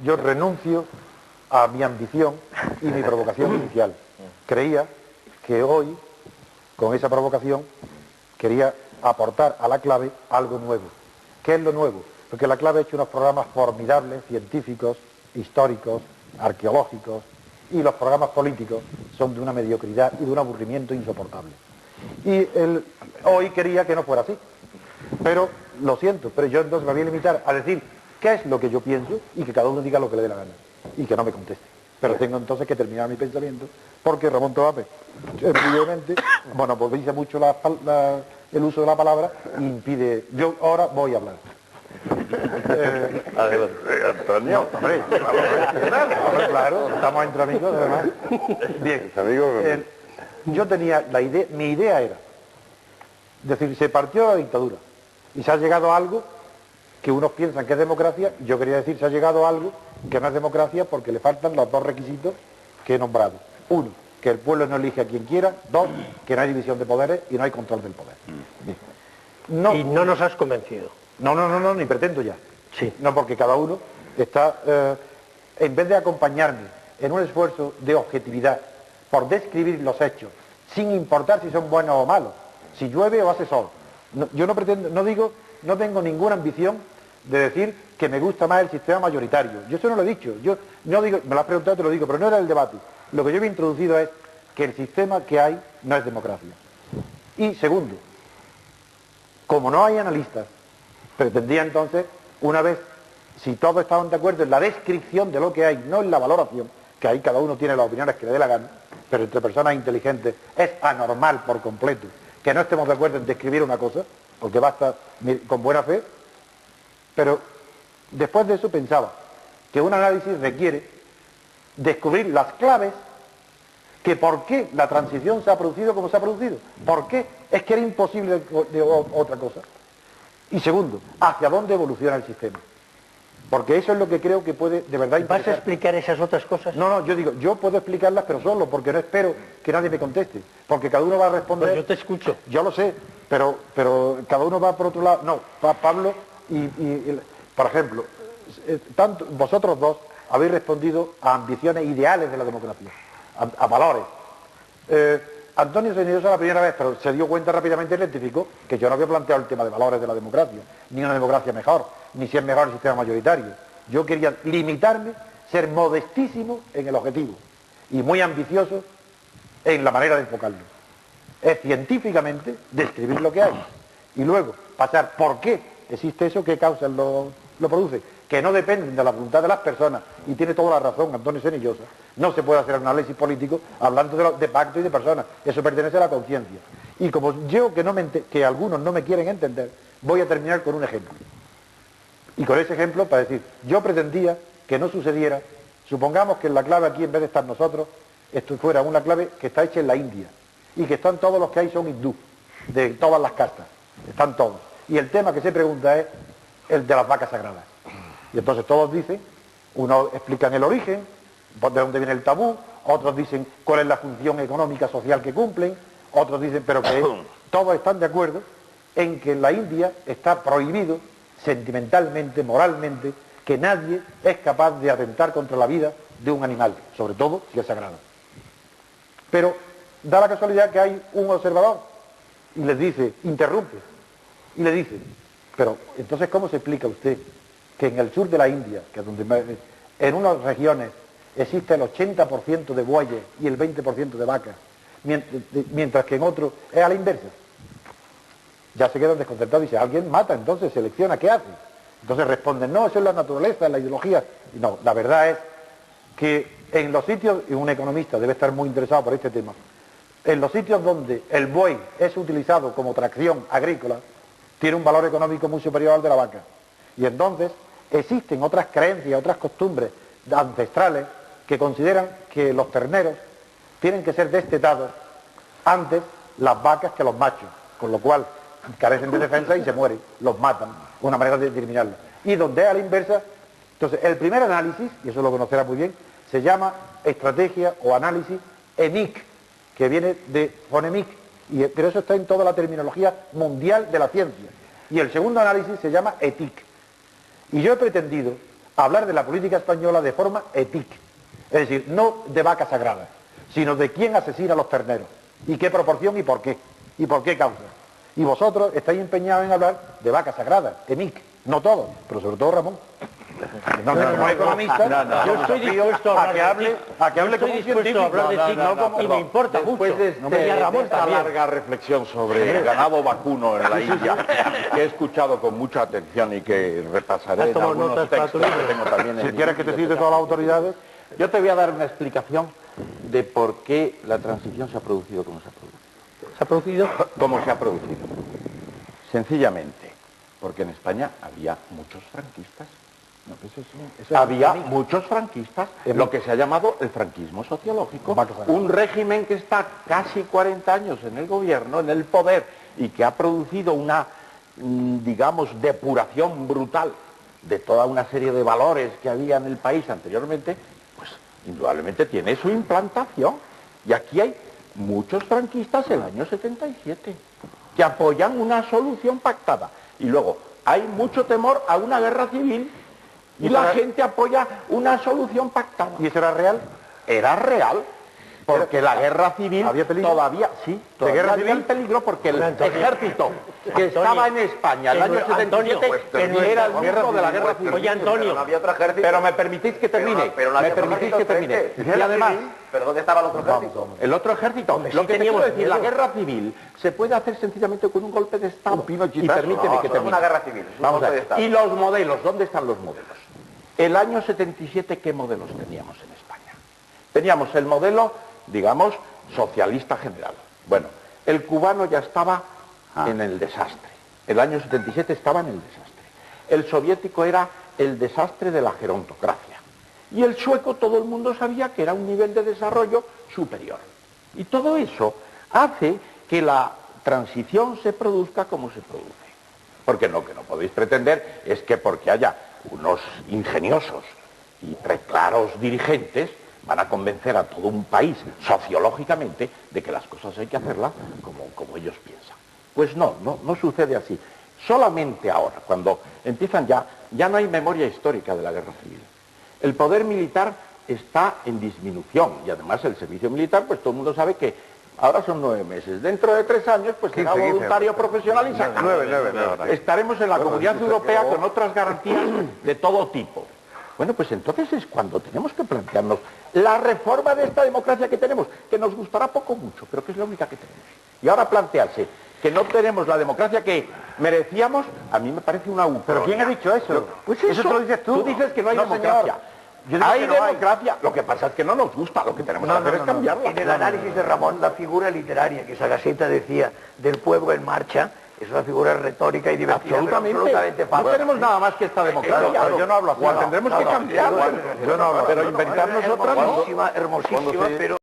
yo renuncio a mi ambición y mi provocación inicial. Creía que hoy, con esa provocación, quería aportar a la clave algo nuevo. ¿Qué es lo nuevo? Porque la clave ha hecho unos programas formidables, científicos, históricos, arqueológicos, y los programas políticos son de una mediocridad y de un aburrimiento insoportable. Y hoy quería que no fuera así. Pero, lo siento, pero yo entonces me voy a limitar a decir qué es lo que yo pienso y que cada uno diga lo que le dé la gana. Y que no me conteste. Pero tengo entonces que terminar mi pensamiento, porque Ramón Toape, brevemente, monopoliza mucho el uso de la palabra y impide... Yo ahora voy a hablar. Antonio. No, hombre, claro, estamos entre amigos, además. Bien, yo tenía la idea, mi idea era, es decir, se partió la dictadura y se ha llegado a algo que unos piensan que es democracia, yo quería decir, se ha llegado a algo que no es democracia porque le faltan los dos requisitos que he nombrado. Uno, que el pueblo no elige a quien quiera. Dos, que no hay división de poderes y no hay control del poder. Bien. No, y no nos has convencido. No, ni pretendo ya. Sí. No, porque cada uno está, en vez de acompañarme en un esfuerzo de objetividad por describir los hechos, sin importar si son buenos o malos, si llueve o hace sol. No, yo no pretendo, no tengo ninguna ambición de decir que me gusta más el sistema mayoritario. Yo eso no lo he dicho. Yo no digo, me lo has preguntado, te lo digo, pero no era el debate. Lo que yo he introducido es que el sistema que hay no es democracia. Y segundo, como no hay analistas, pretendía entonces, una vez, si todos estaban de acuerdo en la descripción de lo que hay, no en la valoración, que ahí cada uno tiene las opiniones que le dé la gana, pero entre personas inteligentes es anormal por completo que no estemos de acuerdo en describir una cosa, porque basta con buena fe, pero después de eso pensaba que un análisis requiere descubrir las claves que por qué la transición se ha producido como se ha producido. ¿Por qué? Es que era imposible de otra cosa. Y segundo, ¿hacia dónde evoluciona el sistema? Porque eso es lo que creo que puede de verdad interesar. ¿Vas a explicar esas otras cosas? No, yo digo, yo puedo explicarlas, pero solo, porque no espero que nadie me conteste. Porque cada uno va a responder... Pues yo te escucho. Yo lo sé, pero cada uno va por otro lado. No, Pablo por ejemplo, tanto vosotros dos habéis respondido a ambiciones ideales de la democracia, a valores. Antonio se inició la primera vez, pero se dio cuenta rápidamente y identificó que yo no había planteado el tema de valores de la democracia, ni una democracia mejor, ni si es mejor el sistema mayoritario. Yo quería limitarme, ser modestísimo en el objetivo y muy ambicioso en la manera de enfocarlo. Es científicamente describir lo que hay y luego pasar por qué existe eso, qué causas lo produce, que no dependen de la voluntad de las personas, y tiene toda la razón Antonio Senillosa. No se puede hacer un análisis político hablando de pacto y de personas, eso pertenece a la conciencia. Y como yo que algunos no me quieren entender, voy a terminar con un ejemplo. Y con ese ejemplo para decir, yo pretendía que no sucediera, supongamos que en la clave aquí, en vez de estar nosotros, esto fuera una clave que está hecha en la India, y que están todos los que hay son hindú, de todas las castas, están todos. Y el tema que se pregunta es el de las vacas sagradas. Y entonces todos dicen, unos explican el origen, de dónde viene el tabú, otros dicen cuál es la función económica social que cumplen, otros dicen, pero que todos están de acuerdo en que en la India está prohibido sentimentalmente, moralmente, que nadie es capaz de atentar contra la vida de un animal, sobre todo si es sagrado. Pero da la casualidad que hay un observador y les dice, interrumpe, y le dice, pero entonces ¿cómo se explica usted que en el sur de la India, que es donde en unas regiones existe el 80% de bueyes y el 20% de vacas, mientras que en otros es a la inversa? Ya se quedan desconcertados y dice, alguien mata, entonces selecciona, ¿qué hace? Entonces responden, no, eso es la naturaleza, es la ideología. Y no, la verdad es que en los sitios, y un economista debe estar muy interesado por este tema, en los sitios donde el buey es utilizado como tracción agrícola, tiene un valor económico muy superior al de la vaca. Y entonces existen otras creencias, otras costumbres ancestrales que consideran que los terneros tienen que ser destetados antes las vacas que los machos, con lo cual carecen de defensa y se mueren, los matan, una manera de eliminarlos. Y donde es a la inversa, entonces el primer análisis, y eso lo conocerá muy bien, se llama estrategia o análisis EMIC, que viene de fonemic, pero eso está en toda la terminología mundial de la ciencia. Y el segundo análisis se llama ETIC. Y yo he pretendido hablar de la política española de forma ética. Es decir, no de vacas sagradas, sino de quién asesina a los terneros, y qué proporción y por qué causa. Y vosotros estáis empeñados en hablar de vacas sagradas, EMIC, no todos, pero sobre todo Ramón. Como economista, yo estoy dispuesto a que hable como un científico, y me importa mucho. Después de esta larga reflexión sobre el ganado vacuno en la India, que he escuchado con mucha atención y que repasaré en algunos textos que tengo también en si quieres que te cite todas las autoridades, yo te voy a dar una explicación de por qué la transición se ha producido como se ha producido. ¿Se ha producido? ¿Cómo se ha producido? Sencillamente, porque en España había muchos franquistas. no, eso Había muchos franquistas, lo que se ha llamado el franquismo sociológico, un régimen que está casi 40 años en el gobierno, en el poder, y que ha producido una, digamos, depuración brutal de toda una serie de valores que había en el país anteriormente, pues indudablemente tiene su implantación. Y aquí hay muchos franquistas el año 77 que apoyan una solución pactada. Y luego hay mucho temor a una guerra civil y la gente apoya una solución pactada. ¿Y eso era real? Era real, porque la guerra civil ¿había peligro? todavía, sí, ¿De guerra había civil? el peligro porque el Antonio, ejército que estaba en España el año 77 era el mismo de la guerra civil. Oye, Antonio, No había otro ejército. Pero me permitís que termine, Pero no había me permitís otro que termine. ejército. Y además, ¿Pero dónde estaba el otro ejército? el otro ejército, Hombre, lo sí que te quiero teníamos decir, la miedo. guerra civil se puede hacer sencillamente con un golpe de Estado. Y pinochetazo. permíteme No, que eso no es termine. una guerra civil, es un Vamos golpe a de ver. Estado. Y los modelos, ¿dónde están los modelos? El año 77, ¿qué modelos teníamos en España? Teníamos el modelo, digamos, socialista general. Bueno, el cubano ya estaba en el desastre. El año 77 estaba en el desastre. El soviético era el desastre de la gerontocracia. Y el sueco todo el mundo sabía que era un nivel de desarrollo superior. Y todo eso hace que la transición se produzca como se produce. Porque lo que no podéis pretender es que porque haya unos ingeniosos y preclaros dirigentes van a convencer a todo un país sociológicamente de que las cosas hay que hacerlas como ellos piensan. Pues no sucede así. Solamente ahora, cuando empiezan ya no hay memoria histórica de la guerra civil. El poder militar está en disminución y además el servicio militar, pues todo el mundo sabe que ahora son 9 meses. Dentro de 3 años, pues será voluntario profesional y se acabó. 9. Estaremos en la Comunidad Europea con otras garantías de todo tipo. Bueno, pues entonces es cuando tenemos que plantearnos la reforma de esta democracia que tenemos, que nos gustará poco o mucho, pero que es la única que tenemos. Y ahora plantearse que no tenemos la democracia que merecíamos, a mí me parece una utonia. ¿Pero quién ha dicho eso? Pues eso te lo dices tú. Tú dices que no hay No, democracia. señor. Yo digo Hay que no hay. democracia, lo que pasa es que no nos gusta, lo que tenemos que hacer es cambiarla. en el análisis de Ramón, la figura literaria que Sagaceta decía del pueblo en marcha, es una figura retórica y divertida, pero absolutamente No falsa. tenemos nada más que esta democracia. Pero yo no hablo así. O tendremos que cambiarla. Yo no hablo así. Pero inventarnos otra no. Hermosísima, pero